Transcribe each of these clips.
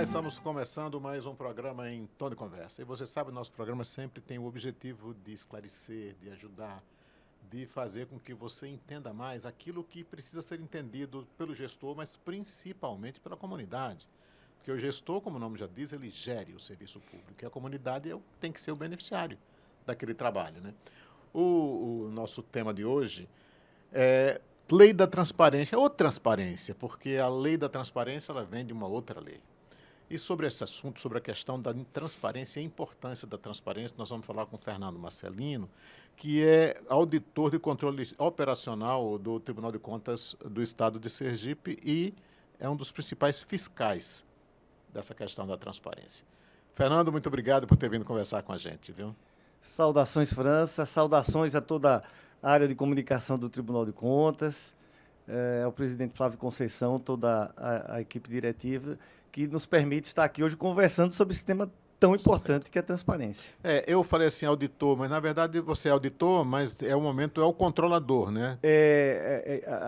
Olá, estamos começando mais um programa em Tom de Conversa. E você sabe, o nosso programa sempre tem o objetivo de esclarecer, de ajudar, de fazer com que você entenda mais aquilo que precisa ser entendido pelo gestor, mas principalmente pela comunidade. Porque o gestor, como o nome já diz, ele gere o serviço público. E a comunidade tem que ser o beneficiário daquele trabalho, né? O nosso tema de hoje é lei da transparência, ou transparência, porque a lei da transparência ela vem de uma outra lei. E sobre esse assunto, sobre a questão da transparência e a importância da transparência, nós vamos falar com o Fernando Marcelino, que é auditor de controle operacional do Tribunal de Contas do Estado de Sergipe e é um dos principais fiscais dessa questão da transparência. Fernando, muito obrigado por ter vindo conversar com a gente, viu? Saudações, França, saudações a toda a área de comunicação do Tribunal de Contas, ao presidente Flávio Conceição, toda a equipe diretiva, que nos permite estar aqui hoje conversando sobre esse tema tão importante que é a transparência. Eu falei assim, auditor, mas na verdade você é auditor, mas é o controlador, né?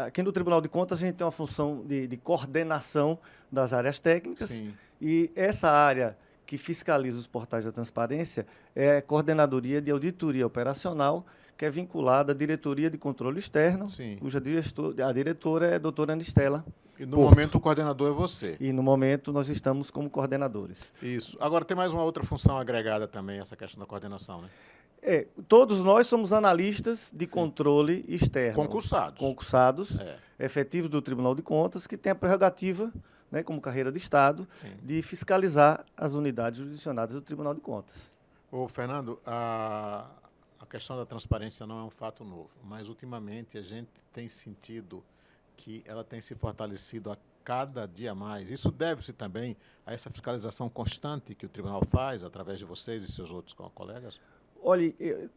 Aqui no Tribunal de Contas a gente tem uma função de coordenação das áreas técnicas. Sim. E essa área que fiscaliza os portais da transparência é a Coordenadoria de Auditoria Operacional, que é vinculada à Diretoria de Controle Externo, Sim. cuja a diretora é a doutora Anistela. E no momento o coordenador é você. E no momento nós estamos como coordenadores. Isso. Agora tem mais uma outra função agregada também, essa questão da coordenação, né? Todos nós somos analistas de controle externo. Concursados. Efetivos do Tribunal de Contas, que tem a prerrogativa, né, como carreira de Estado, Sim, de fiscalizar as unidades jurisdicionadas do Tribunal de Contas. Ô, Fernando, a questão da transparência não é um fato novo, mas ultimamente a gente tem sentido que ela tem se fortalecido a cada dia mais. Isso deve-se também a essa fiscalização constante que o tribunal faz através de vocês e seus outros colegas? Olha,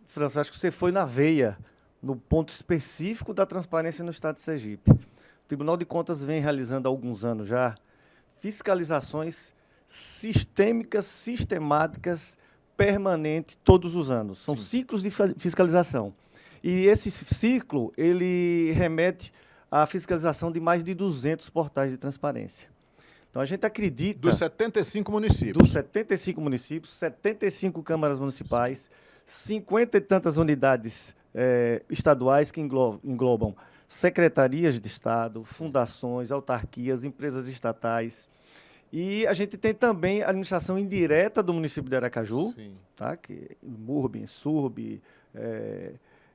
França, acho que você foi na veia, no ponto específico da transparência no Estado de Sergipe. O Tribunal de Contas vem realizando há alguns anos já fiscalizações sistêmicas, sistemáticas, permanentes, todos os anos. São ciclos de fiscalização. E esse ciclo, ele remete à fiscalização de mais de 200 portais de transparência. Então, a gente acredita... Dos 75 municípios. Dos 75 municípios, 75 câmaras municipais, 50 e tantas unidades estaduais que englobam secretarias de Estado, fundações, autarquias, empresas estatais. E a gente tem também a administração indireta do município de Aracaju, tá? Que MURB, SURB,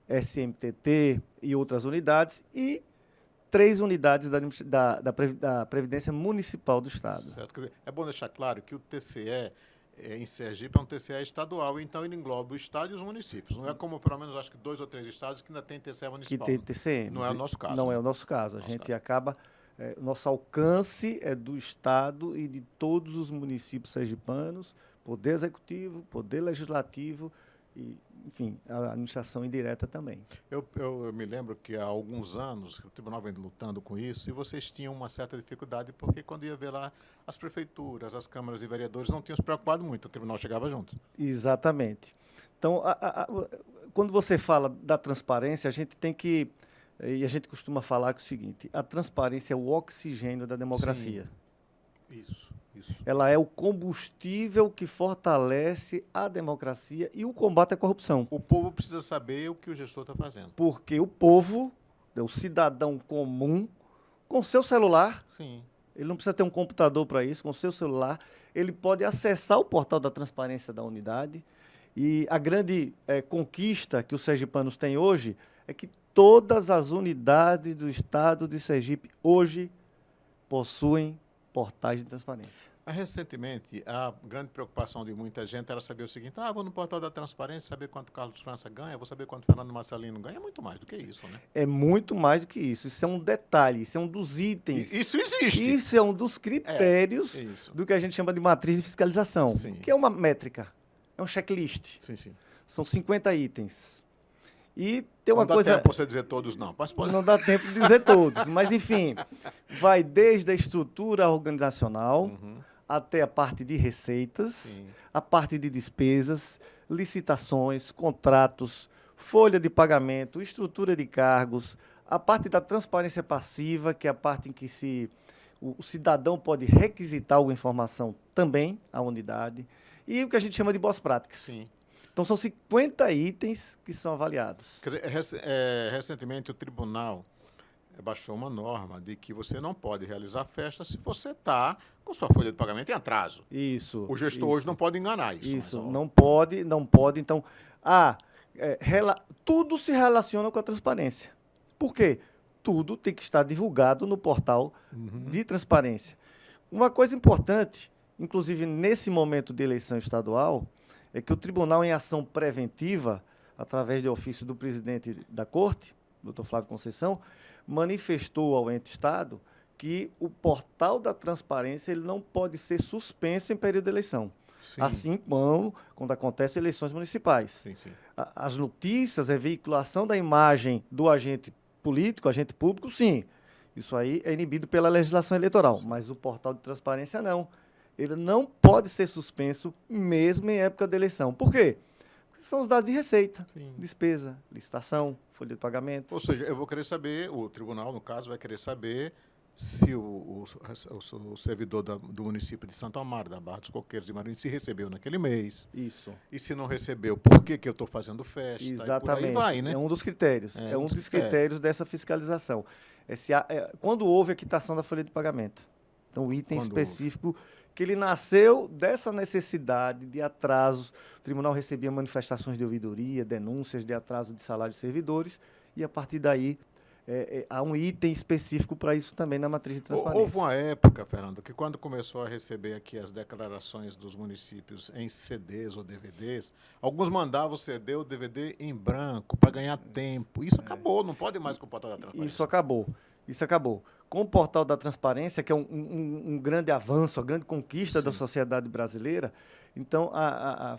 SMTT e outras unidades, e 3 unidades da Previdência Municipal do Estado. Certo. Quer dizer, é bom deixar claro que o TCE em Sergipe é um TCE estadual, então ele engloba o Estado e os municípios. Não é como, pelo menos, acho que 2 ou 3 estados que ainda tem TCE municipal. Que tem TCE. Não é o nosso caso. Não é o nosso caso. A gente acaba... nosso alcance é do Estado e de todos os municípios sergipanos, Poder Executivo, Poder Legislativo e, enfim, a administração indireta também. Eu me lembro que há alguns anos o tribunal vem lutando com isso e vocês tinham uma certa dificuldade porque quando ia ver lá as prefeituras, as câmaras e vereadores não tinham se preocupado muito, o tribunal chegava junto. Exatamente. Então, quando você fala da transparência, a gente tem que... E a gente costuma falar que é o seguinte, a transparência é o oxigênio da democracia. Sim. Isso. Ela é o combustível que fortalece a democracia e o combate à corrupção. O povo precisa saber o que o gestor está fazendo. Porque o povo, o cidadão comum, com seu celular, ele não precisa ter um computador para isso, com seu celular, ele pode acessar o portal da transparência da unidade. E a grande conquista que os sergipanos têm hoje é que todas as unidades do Estado de Sergipe hoje possuem portais de transparência. Recentemente, a grande preocupação de muita gente era saber o seguinte, vou no portal da transparência saber quanto Carlos França ganha, vou saber quanto Fernando Marcelino ganha. É muito mais do que isso, né? É muito mais do que isso. Isso é um detalhe, isso é um dos itens. Isso existe. Isso é um dos critérios do que a gente chama de matriz de fiscalização, que é uma métrica, é um checklist. Sim. São 50 itens. E tem uma coisa... Não dá tempo para você dizer todos, não. Mas pode... Não dá tempo de dizer todos. Mas, enfim, vai desde a estrutura organizacional até a parte de receitas, a parte de despesas, licitações, contratos, folha de pagamento, estrutura de cargos, a parte da transparência passiva, que é a parte em que se o cidadão pode requisitar alguma informação também à unidade, e o que a gente chama de boas práticas. Sim. Então, são 50 itens que são avaliados. Quer dizer, recentemente o tribunal baixou uma norma de que você não pode realizar festa se você está com sua folha de pagamento em atraso. Isso. O gestor hoje não pode enganar isso. Isso, não pode. Então, tudo se relaciona com a transparência. Por quê? Tudo tem que estar divulgado no portal de transparência. Uma coisa importante, inclusive nesse momento de eleição estadual, é que o tribunal, em ação preventiva, através de ofício do presidente da Corte, Dr. Flávio Conceição, manifestou ao ente Estado que o portal da transparência ele não pode ser suspenso em período de eleição. Sim. Assim como quando acontecem eleições municipais. Sim, sim. As notícias, a veiculação da imagem do agente político, agente público, sim. Isso aí é inibido pela legislação eleitoral, mas o portal de transparência não. Ele não pode ser suspenso mesmo em época de eleição. Por quê? Porque são os dados de receita, sim, despesa, licitação, folha de pagamento. Ou seja, eu vou querer saber, o tribunal, no caso, vai querer saber se o servidor do município de Santo Amaro, da Barra dos Coqueiros e Maranhão, se recebeu naquele mês. Isso. E se não recebeu, por que eu estou fazendo festa? Exatamente. E por aí vai, né? É um dos critérios. É um dos critérios dessa fiscalização. Quando houve a quitação da folha de pagamento. Então, o item específico que ele nasceu dessa necessidade de atrasos. O tribunal recebia manifestações de ouvidoria, denúncias de atraso de salário de servidores, e a partir daí há um item específico para isso também na matriz de transparência. Houve uma época, Fernando, que quando começou a receber aqui as declarações dos municípios em CDs ou DVDs, alguns mandavam o CD ou DVD em branco para ganhar tempo. Isso acabou, não pode mais com o portal da transparência. Isso acabou. Com o portal da transparência, que é um grande avanço, a grande conquista, sim, da sociedade brasileira, então,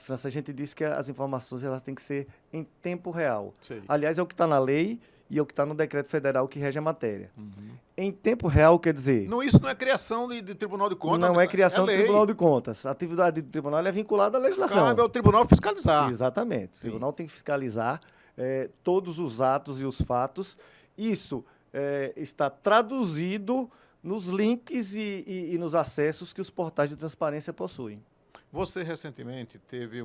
França, a gente disse que as informações elas têm que ser em tempo real. Sim. Aliás, é o que está na lei e é o que está no decreto federal que rege a matéria. Em tempo real, quer dizer... Isso não é criação de Tribunal de Contas. Não é criação do Tribunal de Contas. A atividade do tribunal é vinculada à legislação. Cabe ao tribunal fiscalizar. Exatamente. Sim. O tribunal tem que fiscalizar todos os atos e os fatos. Isso está traduzido nos links e nos acessos que os portais de transparência possuem. Você recentemente teve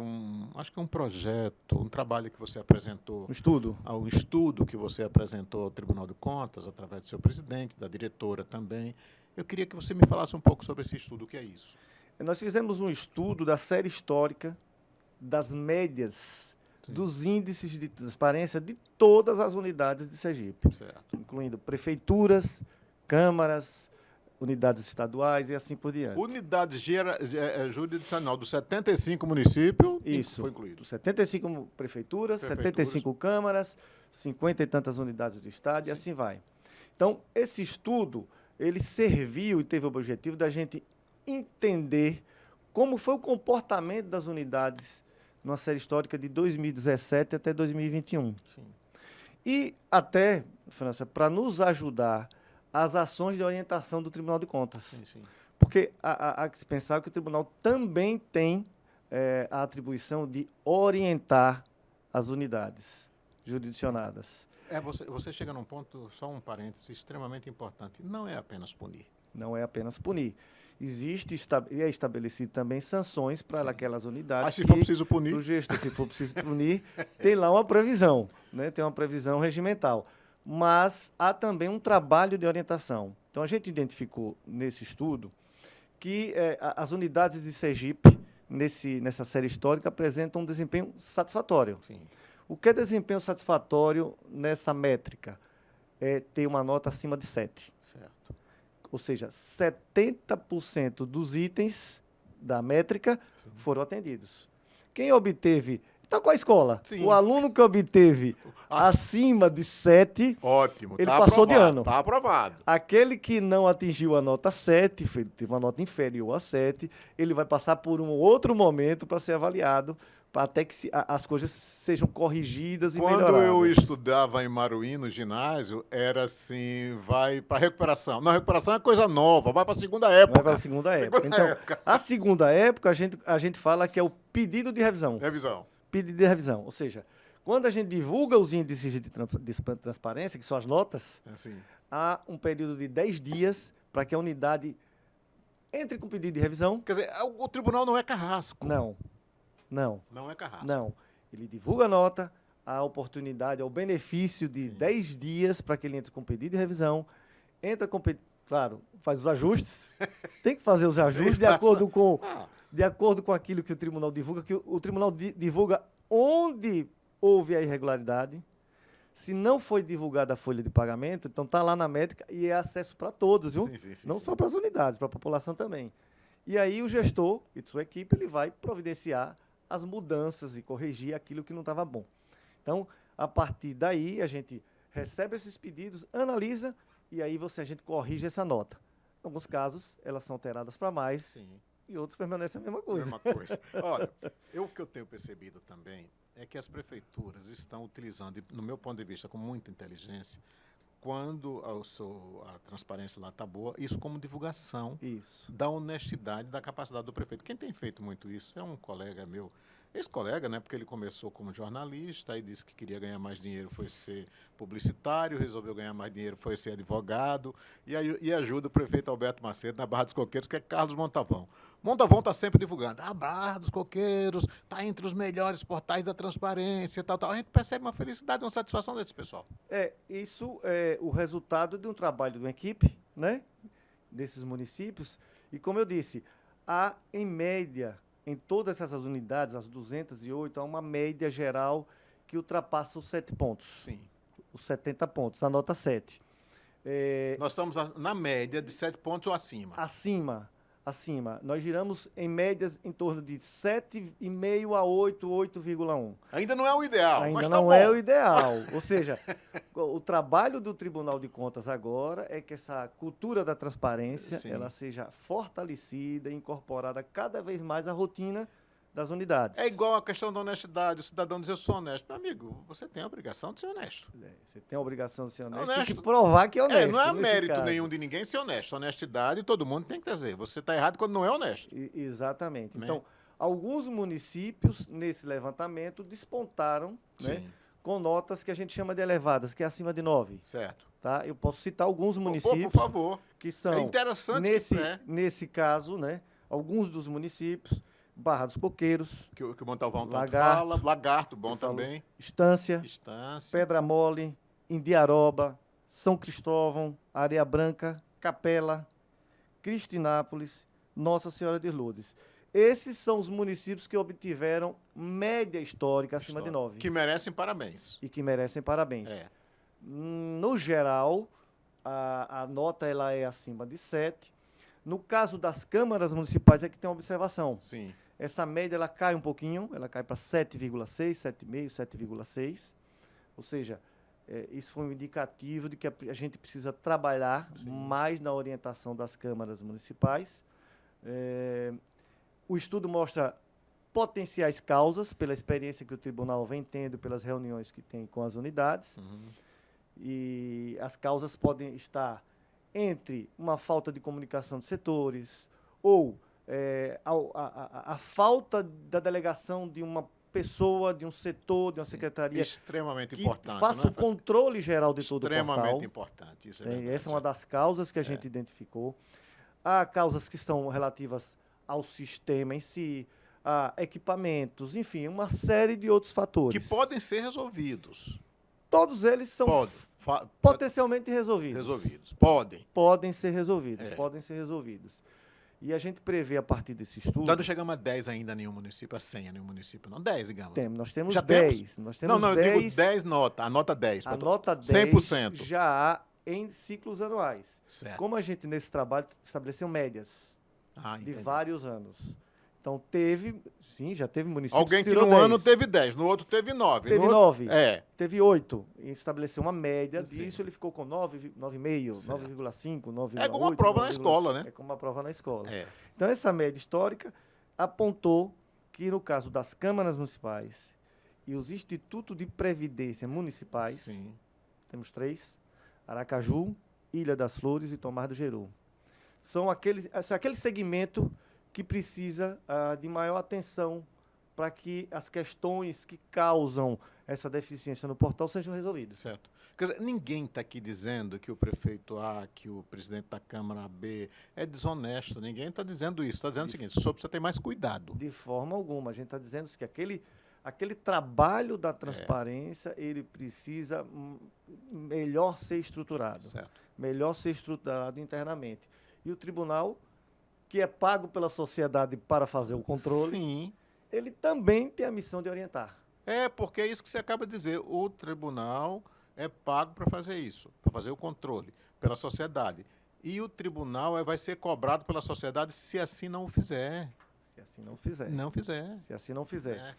acho que um projeto, um trabalho que você apresentou. Um estudo. Um estudo que você apresentou ao Tribunal de Contas, através do seu presidente, da diretora também. Eu queria que você me falasse um pouco sobre esse estudo. O que é isso? Nós fizemos um estudo da série histórica das médias, sim, dos índices de transparência de todas as unidades de Sergipe. Certo. Incluindo prefeituras, câmaras, unidades estaduais e assim por diante. Unidade jurisdicional dos 75 municípios, isso, foi incluído. 75 prefeituras, 75 câmaras, 50 e tantas unidades do estado, sim, e assim vai. Então, esse estudo, ele serviu e teve o objetivo da gente entender como foi o comportamento das unidades numa série histórica de 2017 até 2021. Sim. E até, França, para nos ajudar as ações de orientação do Tribunal de Contas. Sim, sim. Porque há que se pensar que o tribunal também tem a atribuição de orientar as unidades jurisdicionadas. Você chega num ponto, só um parêntese, extremamente importante. Não é apenas punir. Não é apenas punir. Existe e é estabelecido também sanções para aquelas unidades. Mas se for preciso punir? Se for preciso punir, tem lá uma previsão, né? Tem uma previsão regimental. Mas há também um trabalho de orientação. Então, a gente identificou nesse estudo que as unidades de Sergipe, nessa série histórica, apresentam um desempenho satisfatório. Sim. O que é desempenho satisfatório nessa métrica? É ter uma nota acima de 7. Certo. Ou seja, 70% dos itens da métrica, sim, foram atendidos. Quem obteve... Então, com a escola, sim, o aluno que obteve acima de 7, ótimo, ele passou aprovado, de ano. Está aprovado. Aquele que não atingiu a nota 7, teve uma nota inferior a 7, ele vai passar por um outro momento para ser avaliado, até que as coisas sejam corrigidas e melhoradas. Quando eu estudava em Maruí, no ginásio, era assim, vai para recuperação. Não, recuperação é coisa nova, vai para a segunda época. Vai para a segunda época. Então, a segunda época, a gente fala que é o pedido de revisão. Pedido de revisão. Ou seja, quando a gente divulga os índices de transparência, que são as notas, há um período de 10 dias para que a unidade entre com pedido de revisão. Quer dizer, o tribunal não é carrasco. Não. Não é carrasco. Não. Ele divulga a nota, a oportunidade, o benefício de 10 dias para que ele entre com pedido de revisão, entra com pedido, claro, faz os ajustes, tem que fazer os ajustes de acordo com aquilo que o tribunal divulga, que o tribunal divulga onde houve a irregularidade. Se não foi divulgada a folha de pagamento, então está lá na métrica e é acesso para todos, viu? Sim, não só para as unidades, para a população também. E aí o gestor e sua equipe ele vai providenciar as mudanças e corrigir aquilo que não estava bom. Então, a partir daí, a gente recebe esses pedidos, analisa e aí a gente corrige essa nota. Em alguns casos, elas são alteradas para mais. Sim. E outros permanecem a mesma coisa. Mesma coisa. Olha, o que eu tenho percebido também é que as prefeituras estão utilizando, no meu ponto de vista, com muita inteligência, quando a transparência lá está boa, isso como divulgação da honestidade, da capacidade do prefeito. Quem tem feito muito isso é um colega meu, ex-colega, né, porque ele começou como jornalista, aí disse que queria ganhar mais dinheiro, foi ser publicitário, resolveu ganhar mais dinheiro, foi ser advogado, e ajuda o prefeito Alberto Macedo na Barra dos Coqueiros, que é Carlos Montavão. Montavão está sempre divulgando, a Barra dos Coqueiros está entre os melhores portais da transparência, tal. A gente percebe uma felicidade, uma satisfação desse pessoal. Isso é o resultado de um trabalho de uma equipe, né, desses municípios, e como eu disse, há, em média, em todas essas unidades, as 208, há uma média geral que ultrapassa os 7 pontos. Sim. Os 70 pontos, a nota 7. Nós estamos na média de 7 pontos ou acima. Acima. Nós giramos em médias em torno de 7,5 a 8, 8,1. Ainda não é o ideal, Ainda mas não tá bom. é o ideal. Ou seja, o trabalho do Tribunal de Contas agora é que essa cultura da transparência ela seja fortalecida e incorporada cada vez mais à rotina das unidades. É igual a questão da honestidade. O cidadão diz, eu sou honesto. Meu amigo, você tem a obrigação de ser honesto. Você tem a obrigação de ser honesto. Tem que provar que é honesto. Não é mérito nenhum de ninguém ser honesto. Honestidade todo mundo tem que trazer. Você está errado quando não é honesto. Exatamente. Né? Então, alguns municípios, nesse levantamento, despontaram, né, com notas que a gente chama de elevadas, que é acima de 9. Certo. Tá? Eu posso citar alguns municípios por favor. Que são, é interessante nesse caso, né, alguns dos municípios, Barra dos Coqueiros, que o Montalvão tanto fala, Lagarto, bom também. Estância, Pedra Mole, Indiaroba, São Cristóvão, Areia Branca, Capela, Cristinápolis, Nossa Senhora de Lourdes. Esses são os municípios que obtiveram média histórica acima de 9. Que merecem parabéns. E que merecem parabéns. No geral, a nota ela é acima de 7. No caso das câmaras municipais é que tem uma observação. Sim. Essa média ela cai um pouquinho, ela cai para 7,6, 7,5, 7,6. Ou seja, isso foi um indicativo de que a gente precisa trabalhar mais na orientação das câmaras municipais. O estudo mostra potenciais causas, pela experiência que o tribunal vem tendo, pelas reuniões que tem com as unidades. E as causas podem estar entre uma falta de comunicação de setores ou a falta da delegação de uma pessoa, de um setor, de uma secretaria extremamente importante, que faça o controle geral de todo o portal. Extremamente importante, isso é verdade. Essa é uma das causas que a gente identificou. Há causas que estão relativas ao sistema em si, a equipamentos, enfim, uma série de outros fatores. Que podem ser resolvidos. Todos eles são potencialmente resolvidos. Podem ser resolvidos. E a gente prevê a partir desse estudo... Nós não chegamos a 10 ainda em nenhum município, a 100 em nenhum município, não. 10, digamos. Nós temos já 10. Nós temos não, 10, eu digo 10 nota, a nota 10. A nota 10 100%. Já há em ciclos anuais. Certo. Como a gente, nesse trabalho, estabeleceu médias de vários anos. Então, já teve municípios alguém que tirou num 10. ano teve 10, no outro teve 9. Teve 9. É. Teve 8. E estabeleceu uma média disso, ele ficou com 9,5, 9,5, 9,8. É como uma prova na escola, né? É como uma prova na escola. É. Então, essa média histórica apontou que, no caso das câmaras municipais e os institutos de previdência municipais, temos 3, Aracaju, Ilha das Flores e Tomar do Jeru. São aquele segmento que precisa de maior atenção para que as questões que causam essa deficiência no portal sejam resolvidas. Certo. Quer dizer, ninguém está aqui dizendo que o prefeito A, que o presidente da Câmara B é desonesto. Ninguém está dizendo isso. Está dizendo o seguinte: o senhor precisa ter mais cuidado. De forma alguma. A gente está dizendo que aquele trabalho da transparência, ele precisa melhor ser estruturado. Certo. Melhor ser estruturado internamente. E o tribunal, que é pago pela sociedade para fazer o controle, Sim. ele também tem a missão de orientar. Porque é isso que você acaba de dizer. O tribunal é pago para fazer isso, para fazer o controle pela sociedade. E o tribunal vai ser cobrado pela sociedade se assim não o fizer. Se assim não fizer. Não fizer. Se assim não fizer.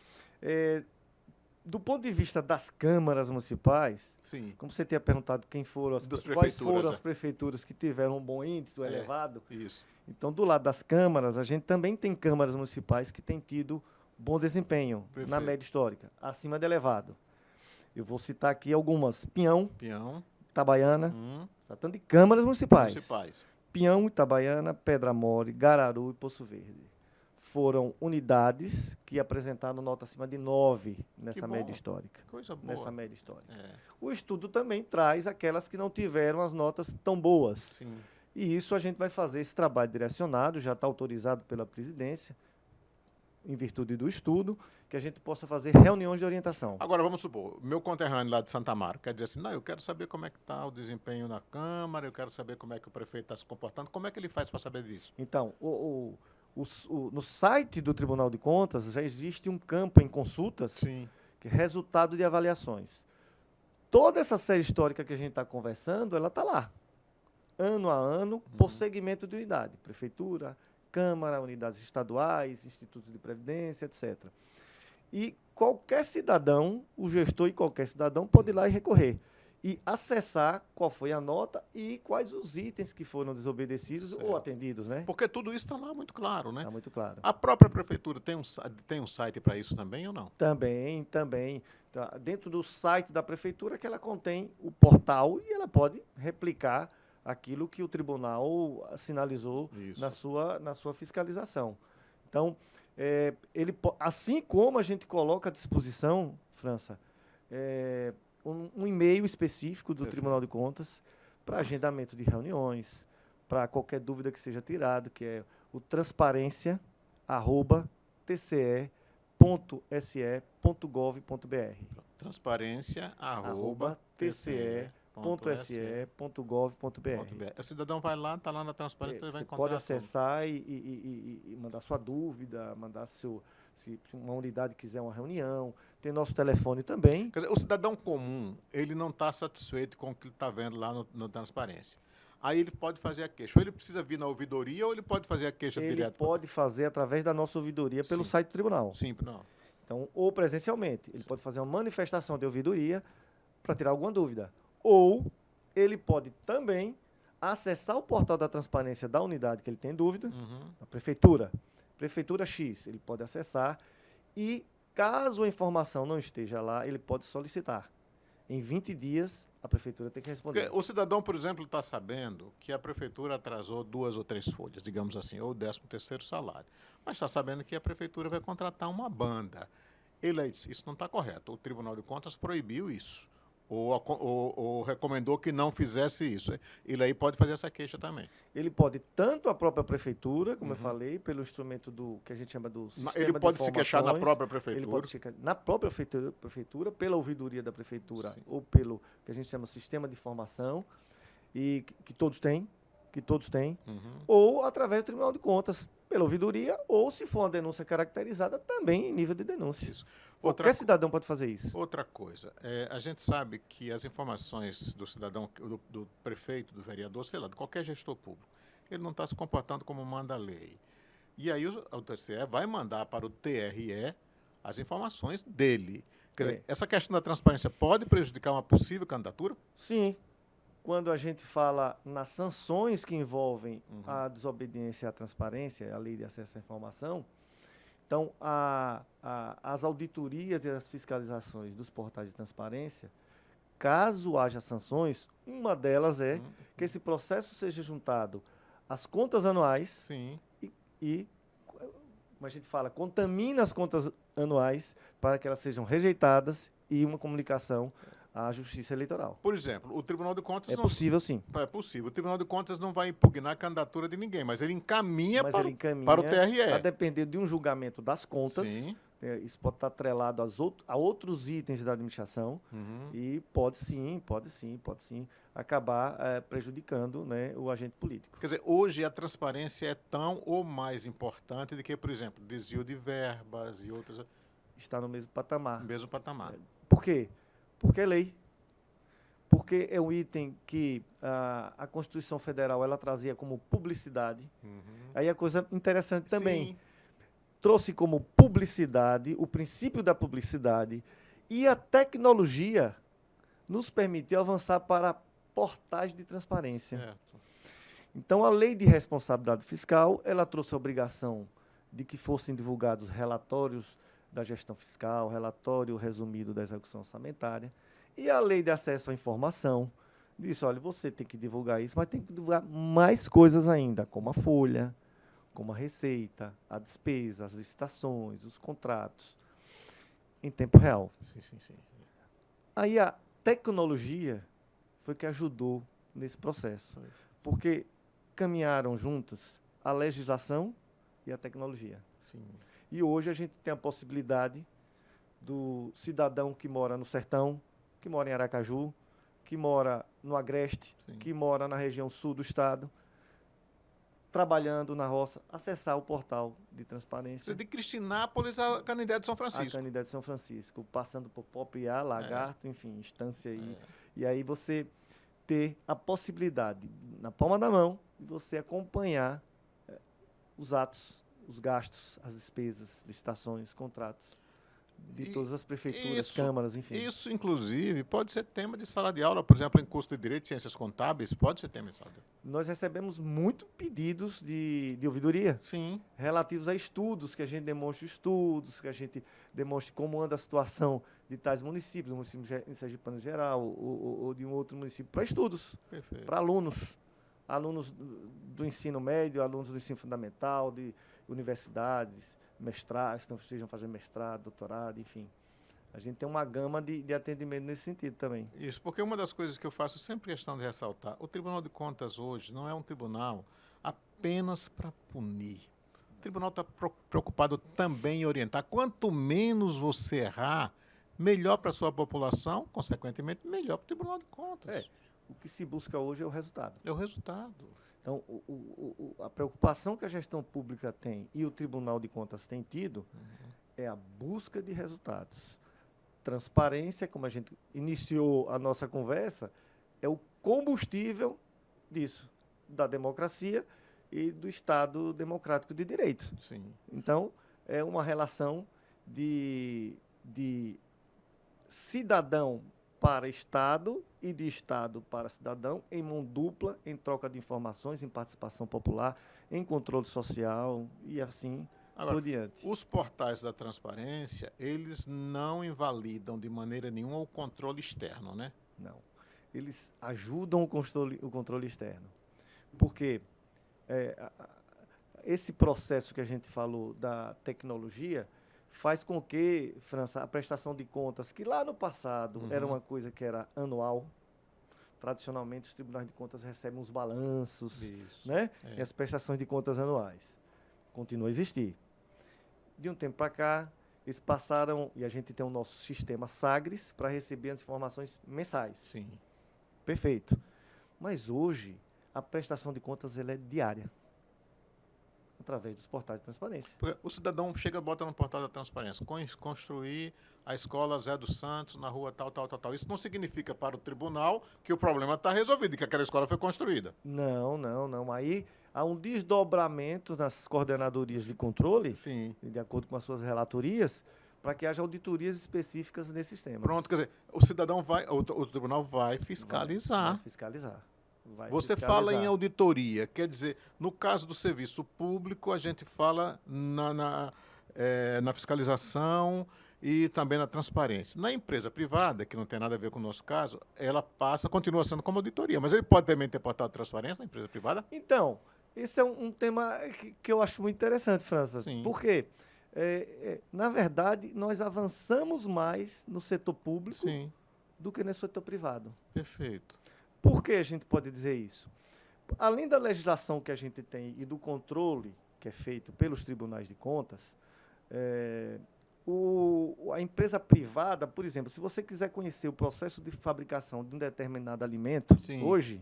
Do ponto de vista das câmaras municipais, Sim. como você tinha perguntado quais foram as prefeituras que tiveram um bom índice, elevado, Isso. então do lado das câmaras, a gente também tem câmaras municipais que têm tido bom desempenho na média histórica, acima de elevado. Eu vou citar aqui algumas: Pinhão, Itabaiana, tratando de câmaras municipais. Pinhão, Itabaiana, Pedra Mole, Gararu e Poço Verde. Foram unidades que apresentaram nota acima de 9 nessa média histórica. Coisa boa. Nessa média histórica. O estudo também traz aquelas que não tiveram as notas tão boas. Sim. E isso a gente vai fazer esse trabalho direcionado, já está autorizado pela presidência, em virtude do estudo, que a gente possa fazer reuniões de orientação. Agora, vamos supor, meu conterrâneo lá de Santa Amaro quer dizer assim: não, eu quero saber como é que está o desempenho na Câmara, eu quero saber como é que o prefeito está se comportando. Como é que ele faz para saber disso? Então, no site do Tribunal de Contas já existe um campo em consultas, Sim, que é resultado de avaliações. Toda essa série histórica que a gente está conversando, ela está lá, ano a ano, por segmento de unidade. Prefeitura, Câmara, unidades estaduais, institutos de previdência, etc. E qualquer cidadão, o gestor e qualquer cidadão pode ir lá e recorrer. E acessar qual foi a nota e quais os itens que foram desobedecidos ou atendidos, né? porque tudo isso está lá muito claro, né? Está muito claro. A própria prefeitura tem um site para isso também ou não? Também. Tá dentro do site da prefeitura que ela contém o portal e ela pode replicar aquilo que o tribunal sinalizou na sua fiscalização. Então, assim como a gente coloca à disposição, França, um e-mail específico do Tribunal de Contas para agendamento de reuniões, para qualquer dúvida que seja tirado, que é o transparência@tce.se.gov.br. transparência@tce.se.gov.br. O cidadão vai lá, está lá na transparência, ele vai encontrar. Pode acessar e mandar sua dúvida, mandar se uma unidade quiser uma reunião. Tem nosso telefone também. Quer dizer, o cidadão comum, ele não está satisfeito com o que ele está vendo lá no Transparência. Aí ele pode fazer a queixa. Ou ele precisa vir na ouvidoria ou ele pode fazer a queixa direto? Ele pode fazer através da nossa ouvidoria pelo site do tribunal. Sim, não. Então, ou presencialmente. Ele pode fazer uma manifestação de ouvidoria para tirar alguma dúvida. Ou ele pode também acessar o portal da transparência da unidade que ele tem dúvida, da prefeitura X. Ele pode acessar e, caso a informação não esteja lá, ele pode solicitar. Em 20 dias, a prefeitura tem que responder. Porque o cidadão, por exemplo, está sabendo que a prefeitura atrasou 2 ou 3 folhas, digamos assim, ou o 13º salário. Mas está sabendo que a prefeitura vai contratar uma banda. Ele aí disse: isso não está correto. O Tribunal de Contas proibiu isso. Ou recomendou que não fizesse isso. Ele aí pode fazer essa queixa também. Ele pode, tanto a própria prefeitura, como eu falei, pelo instrumento que a gente chama do sistema de informações. Ele pode se queixar na própria prefeitura. Ele pode se queixar na própria prefeitura, pela ouvidoria da prefeitura, ou pelo que a gente chama sistema de informação, e que todos têm, ou através do Tribunal de Contas, pela ouvidoria, ou se for uma denúncia caracterizada, também em nível de denúncia. Qualquer cidadão pode fazer isso. Outra coisa, a gente sabe que as informações do cidadão, do prefeito, do vereador, sei lá, de qualquer gestor público, ele não está se comportando como manda a lei. E aí o TCE vai mandar para o TRE as informações dele. Quer dizer, essa questão da transparência pode prejudicar uma possível candidatura? Sim. Quando a gente fala nas sanções que envolvem a desobediência à transparência, a lei de acesso à informação, então, as auditorias e as fiscalizações dos portais de transparência, caso haja sanções, uma delas é que esse processo seja juntado às contas anuais e como a gente fala, contamina as contas anuais para que elas sejam rejeitadas e uma comunicação à Justiça Eleitoral. Por exemplo, o Tribunal de Contas É possível, sim. É possível. O Tribunal de Contas não vai impugnar a candidatura de ninguém, mas ele encaminha, Mas para, ele encaminha para o TRE. a depender de um julgamento das contas. Sim. Isso pode estar atrelado a outros itens da administração e pode sim acabar prejudicando, né, o agente político. Quer dizer, hoje a transparência é tão ou mais importante do que, por exemplo, desvio de verbas e outras. Está no mesmo patamar. No mesmo patamar. Por quê? Porque é lei. Porque é um item que a Constituição Federal ela trazia como publicidade. Aí a coisa interessante também. Sim. Trouxe como publicidade, o princípio da publicidade, e a tecnologia nos permitiu avançar para portais de transparência. Certo. Então, a lei de responsabilidade fiscal, ela trouxe a obrigação de que fossem divulgados relatórios da gestão fiscal, relatório resumido da execução orçamentária, e a lei de acesso à informação disse, olha, você tem que divulgar isso, mas tem que divulgar mais coisas ainda, como a folha, como a receita, a despesa, as licitações, os contratos, em tempo real. Sim. Aí a tecnologia foi que ajudou nesse processo, porque caminharam juntas a legislação e a tecnologia. Sim. E hoje a gente tem a possibilidade do cidadão que mora no sertão, que mora em Aracaju, que mora no Agreste, que mora na região sul do estado, trabalhando na roça, acessar o portal de transparência. De Cristinápolis a Canindé de São Francisco. A Canindé de São Francisco, passando por Popiá, Lagarto, enfim, Estância aí. E aí você ter a possibilidade, na palma da mão, de você acompanhar os atos, os gastos, as despesas, licitações, contratos de todas as prefeituras, câmaras, enfim. Isso, inclusive, pode ser tema de sala de aula, por exemplo, em curso de Direito e Ciências Contábeis, pode ser tema de sala de aula. Nós recebemos muito pedidos de ouvidoria. Sim. Relativos a estudos, que a gente demonstre estudos, que a gente demonstre como anda a situação de tais municípios, do município sergipano geral, ou de um outro município, para estudos, para alunos do ensino médio, alunos do ensino fundamental, de universidades, mestrados, que estejam fazendo mestrado, doutorado, enfim. A gente tem uma gama de atendimento nesse sentido também. Isso, porque uma das coisas que eu faço sempre questão de ressaltar, o Tribunal de Contas hoje não é um tribunal apenas para punir. O tribunal está preocupado também em orientar. Quanto menos você errar, melhor para a sua população, consequentemente, melhor para o Tribunal de Contas. O que se busca hoje é o resultado. É o resultado. Então, a preocupação que a gestão pública tem e o Tribunal de Contas tem tido é a busca de resultados. Transparência, como a gente iniciou a nossa conversa, é o combustível disso, da democracia e do Estado democrático de direito. Sim. Então, é uma relação de cidadão para Estado e de Estado para cidadão, em mão dupla, em troca de informações, em participação popular, em controle social e assim por diante. Os portais da transparência, eles não invalidam de maneira nenhuma o controle externo, né? Não. Eles ajudam o controle externo. Porque esse processo que a gente falou da tecnologia faz com que, França, a prestação de contas, que lá no passado era uma coisa que era anual, tradicionalmente os tribunais de contas recebem os balanços, né? E as prestações de contas anuais. Continua a existir. De um tempo para cá, eles passaram, e a gente tem o nosso sistema Sagres, para receber as informações mensais. Sim. Perfeito. Mas hoje, a prestação de contas ela é diária, através dos portais de transparência. O cidadão chega e bota no portal da transparência, construir a escola Zé dos Santos na rua tal. Isso não significa para o tribunal que o problema está resolvido, que aquela escola foi construída. Não. Aí há um desdobramento nas coordenadorias de controle, sim, de acordo com as suas relatorias, para que haja auditorias específicas nesses temas. Pronto, quer dizer, o cidadão o tribunal vai fiscalizar. Vai fiscalizar. Você fala em auditoria, quer dizer, no caso do serviço público, a gente fala na fiscalização e também na transparência. Na empresa privada, que não tem nada a ver com o nosso caso, ela continua sendo como auditoria, mas ele pode também ter portal de transparência na empresa privada? Então, esse é um tema que eu acho muito interessante, França. Sim. Por quê? Na verdade, nós avançamos mais no setor público Sim, do que no setor privado. perfeito. Por que a gente pode dizer isso? Além da legislação que a gente tem e do controle que é feito pelos tribunais de contas, a empresa privada, por exemplo, se você quiser conhecer o processo de fabricação de um determinado alimento, Sim. hoje,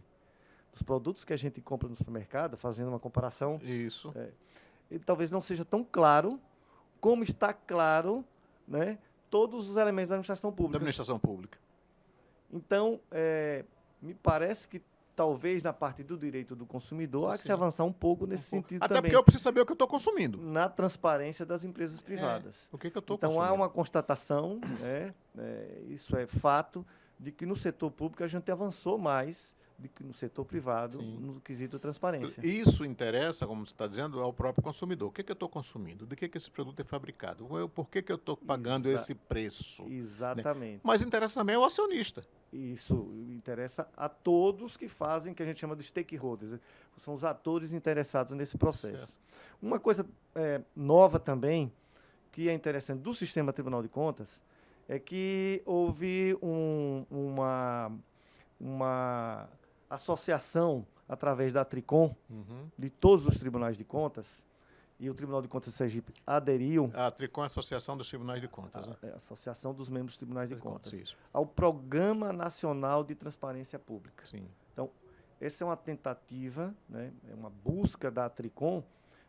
os produtos que a gente compra no supermercado, fazendo uma comparação, Isso. ele talvez não seja tão claro como está claro, né, todos os elementos da administração Da pública. administração pública. Então, me parece que talvez na parte do direito do consumidor há que Sim. se avançar um pouco nesse sentido Até também. porque eu preciso saber o que eu estou consumindo. Na transparência das empresas privadas. O que eu estou Então, consumindo. há uma constatação, isso é fato, de que no setor público a gente avançou mais do que no setor privado, Sim. no quesito transparência. Isso interessa, como você está dizendo, ao próprio consumidor. O que eu estou consumindo? De que esse produto é fabricado? Por que eu estou pagando esse preço? Exatamente. Mas interessa também ao acionista. Isso interessa a todos que fazem, que a gente chama de stakeholders, são os atores interessados nesse processo. Certo. Uma coisa nova também, que é interessante do sistema Tribunal de Contas, é que houve uma associação através da Tricom, de todos os tribunais de contas, e o Tribunal de Contas de Sergipe aderiu, A Tricom é a Associação dos Tribunais de Contas. Né? a Associação dos Membros dos Tribunais de Contas, Isso. ao Programa Nacional de Transparência Pública. Sim. Então, essa é uma tentativa, né, é uma busca da Tricom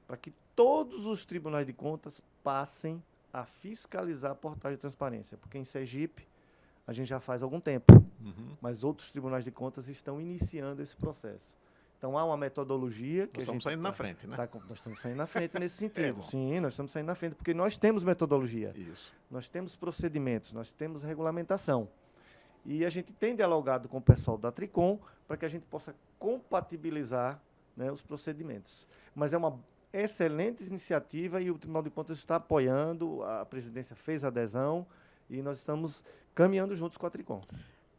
para que todos os tribunais de contas passem a fiscalizar a portagem de transparência, porque em Sergipe a gente já faz algum tempo, mas outros tribunais de contas estão iniciando esse processo. Então, há uma metodologia que Nós estamos saindo na frente, né? nós estamos saindo na frente nesse sentido. bom. Sim, nós estamos saindo na frente, porque nós temos metodologia. Isso. Nós temos procedimentos, nós temos regulamentação. E a gente tem dialogado com o pessoal da Tricom para que a gente possa compatibilizar, né, os procedimentos. Mas é uma excelente iniciativa e o Tribunal de Contas está apoiando, a presidência fez adesão e nós estamos caminhando juntos com a Tricom.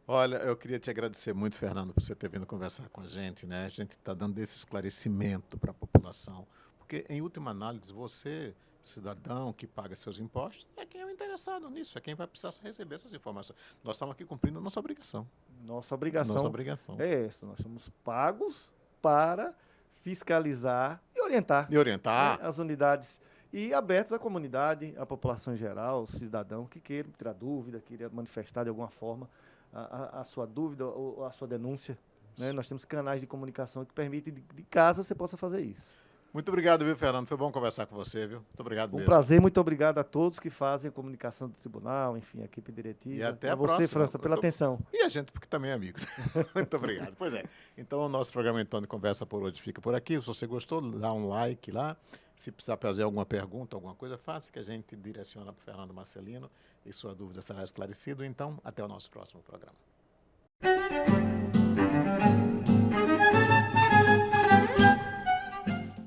Olha, eu queria te agradecer muito, Fernando, por você ter vindo conversar com a gente, né? A gente está dando esse esclarecimento para a população, porque, em última análise, você, cidadão que paga seus impostos, é quem é o interessado nisso, é quem vai precisar receber essas informações. Nós estamos aqui cumprindo a nossa obrigação. Nossa obrigação, Nossa obrigação. é essa, nós somos pagos para fiscalizar e orientar, E orientar. né, as unidades e abertos à comunidade, à população em geral, cidadão que queira tirar dúvida, queira manifestar de alguma forma a sua dúvida ou a sua denúncia. Né? Nós temos canais de comunicação que permitem de casa você possa fazer isso. Muito obrigado, viu, Fernando? Foi bom conversar com você, viu? Muito obrigado Um mesmo. prazer, muito obrigado a todos que fazem a comunicação do tribunal, enfim, a equipe diretiva. E até a a você, próxima. França, pela atenção. E a gente, porque também é amigo. Muito obrigado. Pois é. Então, o nosso programa Então de Conversa por hoje fica por aqui. Se você gostou, dá um like lá. Se precisar fazer alguma pergunta, alguma coisa, faça que a gente direciona para o Fernando Marcelino e sua dúvida será esclarecida. Então, até o nosso próximo programa.